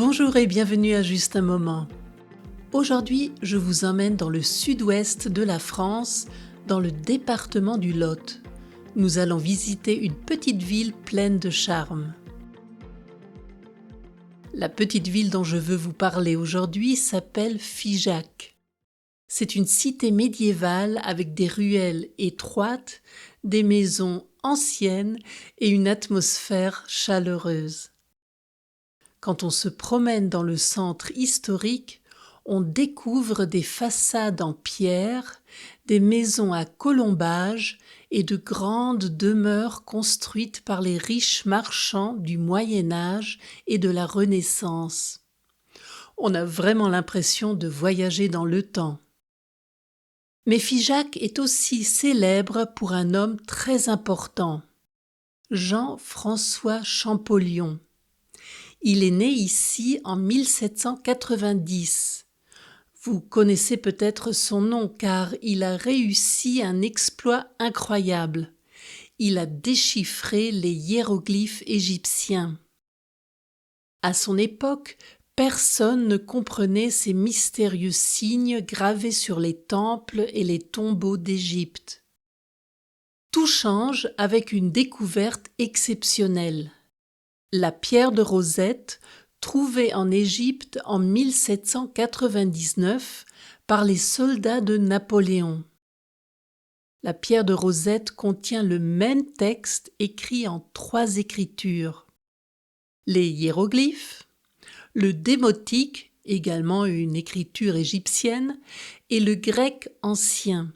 Bonjour et bienvenue à Juste un moment. Aujourd'hui, je vous emmène dans le sud-ouest de la France, dans le département du Lot. Nous allons visiter une petite ville pleine de charme. La petite ville dont je veux vous parler aujourd'hui s'appelle Figeac. C'est une cité médiévale avec des ruelles étroites, des maisons anciennes et une atmosphère chaleureuse. Quand on se promène dans le centre historique, on découvre des façades en pierre, des maisons à colombages et de grandes demeures construites par les riches marchands du Moyen Âge et de la Renaissance. On a vraiment l'impression de voyager dans le temps. Mais Figeac est aussi célèbre pour un homme très important, Jean-François Champollion. Il est né ici en 1790. Vous connaissez peut-être son nom car il a réussi un exploit incroyable. Il a déchiffré les hiéroglyphes égyptiens. À son époque, personne ne comprenait ces mystérieux signes gravés sur les temples et les tombeaux d'Égypte. Tout change avec une découverte exceptionnelle. La pierre de Rosette, trouvée en Égypte en 1799 par les soldats de Napoléon. La pierre de Rosette contient le même texte écrit en 3 écritures. Les hiéroglyphes, le démotique, également une écriture égyptienne, et le grec ancien.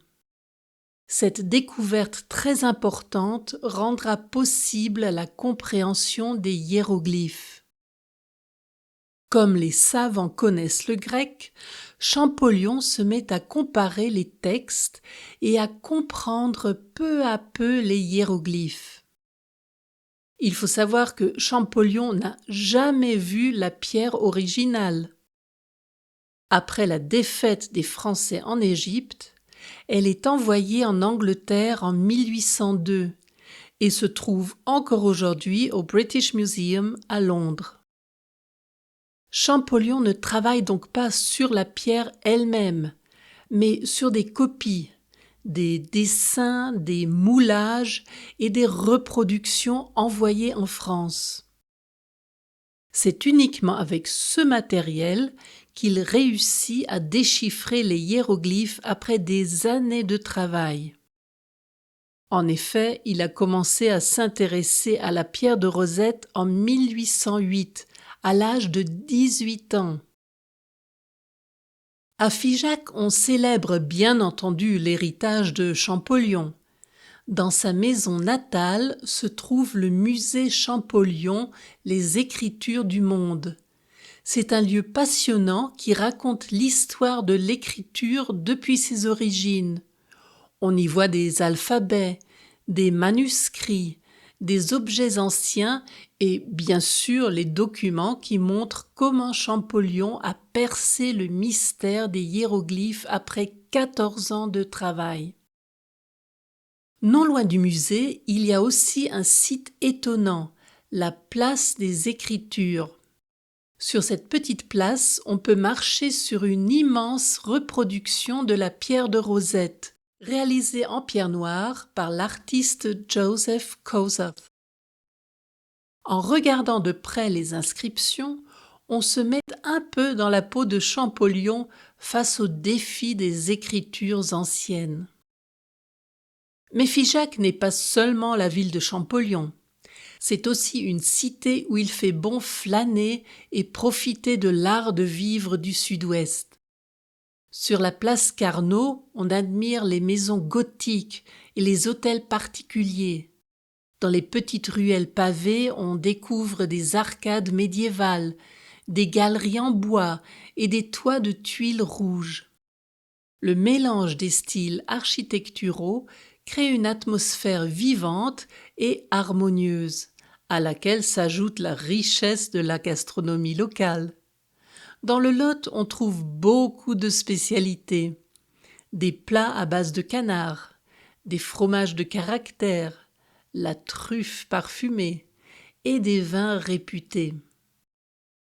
Cette découverte très importante rendra possible la compréhension des hiéroglyphes. Comme les savants connaissent le grec, Champollion se met à comparer les textes et à comprendre peu à peu les hiéroglyphes. Il faut savoir que Champollion n'a jamais vu la pierre originale. Après la défaite des Français en Égypte, elle est envoyée en Angleterre en 1802 et se trouve encore aujourd'hui au British Museum à Londres. Champollion ne travaille donc pas sur la pierre elle-même, mais sur des copies, des dessins, des moulages et des reproductions envoyées en France. C'est uniquement avec ce matériel qu'il réussit à déchiffrer les hiéroglyphes après des années de travail. En effet, il a commencé à s'intéresser à la pierre de Rosette en 1808, à l'âge de 18 ans. À Figeac, on célèbre bien entendu l'héritage de Champollion. Dans sa maison natale se trouve le musée Champollion, les Écritures du monde. C'est un lieu passionnant qui raconte l'histoire de l'écriture depuis ses origines. On y voit des alphabets, des manuscrits, des objets anciens et bien sûr les documents qui montrent comment Champollion a percé le mystère des hiéroglyphes après 14 ans de travail. Non loin du musée, il y a aussi un site étonnant, la place des Écritures. Sur cette petite place, on peut marcher sur une immense reproduction de la pierre de Rosette, réalisée en pierre noire par l'artiste Joseph Kosuth. En regardant de près les inscriptions, on se met un peu dans la peau de Champollion face au défi des écritures anciennes. Mais Figeac n'est pas seulement la ville de Champollion. C'est aussi une cité où il fait bon flâner et profiter de l'art de vivre du Sud-Ouest. Sur la place Carnot, on admire les maisons gothiques et les hôtels particuliers. Dans les petites ruelles pavées, on découvre des arcades médiévales, des galeries en bois et des toits de tuiles rouges. Le mélange des styles architecturaux crée une atmosphère vivante et harmonieuse, à laquelle s'ajoute la richesse de la gastronomie locale. Dans le Lot, on trouve beaucoup de spécialités. Des plats à base de canard, des fromages de caractère, la truffe parfumée et des vins réputés.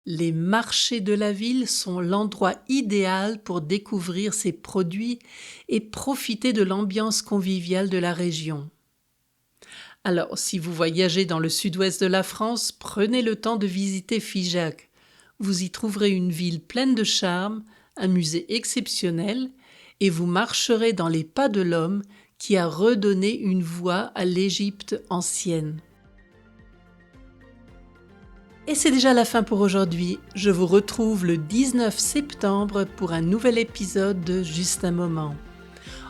Les marchés de la ville sont l'endroit idéal pour découvrir ces produits et profiter de l'ambiance conviviale de la région. Alors, si vous voyagez dans le sud-ouest de la France, prenez le temps de visiter Figeac. Vous y trouverez une ville pleine de charme, un musée exceptionnel, et vous marcherez dans les pas de l'homme qui a redonné une voix à l'Égypte ancienne. Et c'est déjà la fin pour aujourd'hui. Je vous retrouve le 19 septembre pour un nouvel épisode de Juste un moment.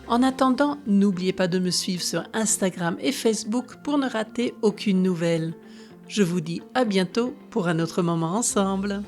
En attendant, n'oubliez pas de me suivre sur Instagram et Facebook pour ne rater aucune nouvelle. Je vous dis à bientôt pour un autre moment ensemble.